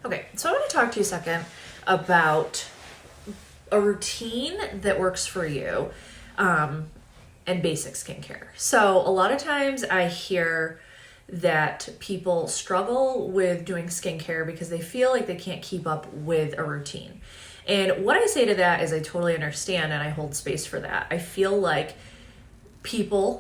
Okay, so I want to talk to you a second about a routine that works for you and basic skincare. So a lot of times I hear that people struggle with doing skincare because they feel like they can't keep up with a routine. And what I say to that is I totally understand and I hold space for that. I feel like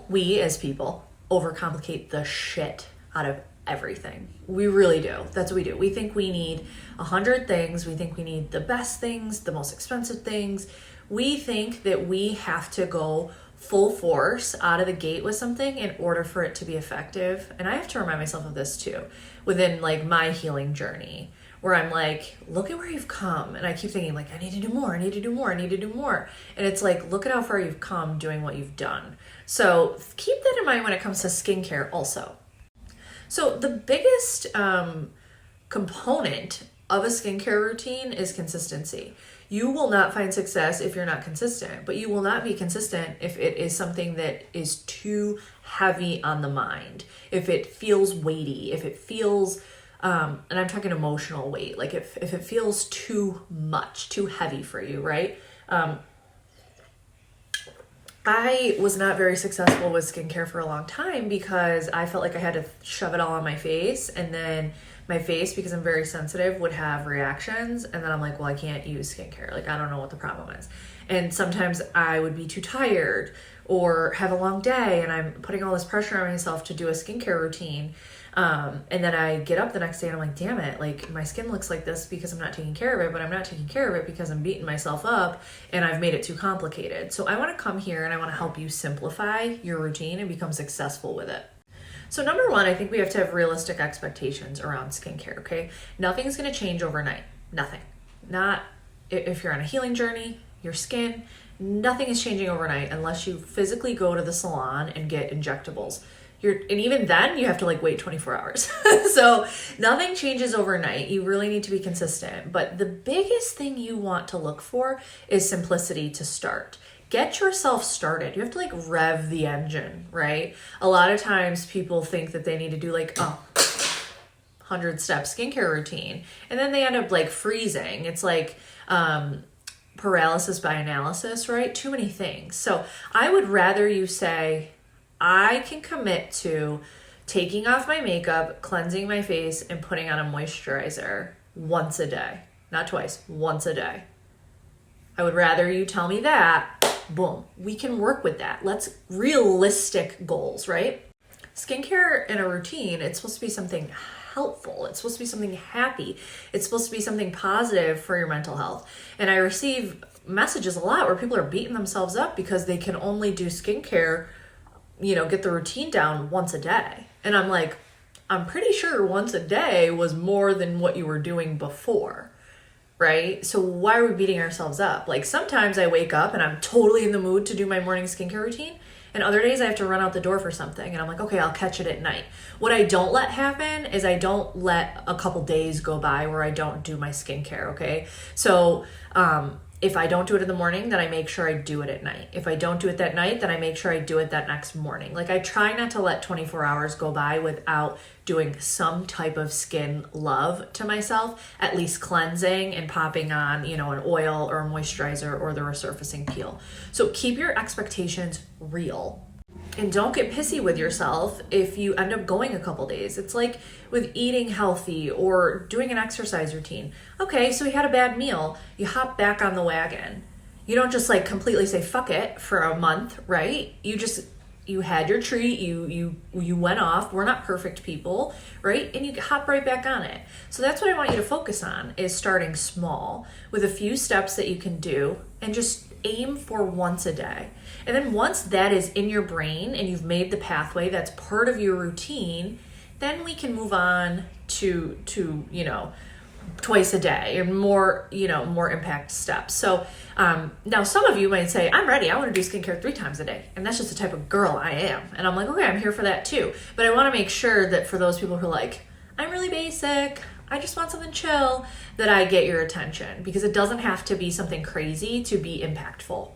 we as people, overcomplicate the shit out of everything. We really do. That's what we do. We think we need 100 things. We think we need the best things, the most expensive things. We think that we have to go full force out of the gate with something in order for it to be effective. And I have to remind myself of this too, within like my healing journey, where I'm like, look at where you've come. And I keep thinking like, I need to do more. I need to do more. I need to do more. And it's like, look at how far you've come doing what you've done. So keep that in mind when it comes to skincare also. So the biggest component of a skincare routine is consistency. You will not find success if you're not consistent, but you will not be consistent if it is something that is too heavy on the mind, if it feels weighty, if it feels, and I'm talking emotional weight, like if it feels too much, too heavy for you, right? I was not very successful with skincare for a long time because I felt like I had to shove it all on my face, and then my face, because I'm very sensitive, would have reactions, and then I'm like, well, I can't use skincare. Like, I don't know what the problem is. And sometimes I would be too tired or have a long day, and I'm putting all this pressure on myself to do a skincare routine. And then I get up the next day and I'm like, damn it, like my skin looks like this because I'm not taking care of it, but I'm not taking care of it because I'm beating myself up and I've made it too complicated. So I want to come here and I want to help you simplify your routine and become successful with it. So number one, I think we have to have realistic expectations around skincare, okay? Nothing's going to change overnight. Nothing. Not if you're on a healing journey, your skin, nothing is changing overnight unless you physically go to the salon and get injectables. And even then you have to like wait 24 hours. So nothing changes overnight. You really need to be consistent. But the biggest thing you want to look for is simplicity to start. Get yourself started. You have to like rev the engine, right? A lot of times people think that they need to do like a 100-step skincare routine. And then they end up like freezing. It's like, paralysis by analysis, right? Too many things. So I would rather you say, I can commit to taking off my makeup, cleansing my face, and putting on a moisturizer once a day. Not twice, once a day. I would rather you tell me that. Boom. We can work with that. Let's realistic goals, right? Skincare in a routine, it's supposed to be something helpful. It's supposed to be something happy. It's supposed to be something positive for your mental health. And I receive messages a lot where people are beating themselves up because they can only do skincare, get the routine down once a day. And I'm like, I'm pretty sure once a day was more than what you were doing before, right? So why are we beating ourselves up? Like sometimes I wake up and I'm totally in the mood to do my morning skincare routine. And other days I have to run out the door for something. And I'm like, okay, I'll catch it at night. What I don't let happen is I don't let a couple days go by where I don't do my skincare, okay? So, if I don't do it in the morning, then I make sure I do it at night. If I don't do it that night, then I make sure I do it that next morning. Like I try not to let 24 hours go by without doing some type of skin love to myself, at least cleansing and popping on, an oil or a moisturizer or the resurfacing peel. So keep your expectations real. And don't get pissy with yourself if you end up going a couple days. It's like with eating healthy or doing an exercise routine. Okay, so you had a bad meal. You hop back on the wagon. You don't just like completely say fuck it for a month, right? You had your treat, you went off. We're not perfect people, right? And you hop right back on it. So that's what I want you to focus on, is starting small with a few steps that you can do and just aim for once a day. And then once that is in your brain and you've made the pathway that's part of your routine, then we can move on to twice a day and more impact steps. So now some of you might say, I'm ready. I want to do skincare 3 times a day. And that's just the type of girl I am. And I'm like, okay, I'm here for that too. But I want to make sure that for those people who are like, I'm really basic, I just want something chill, that I get your attention, because it doesn't have to be something crazy to be impactful.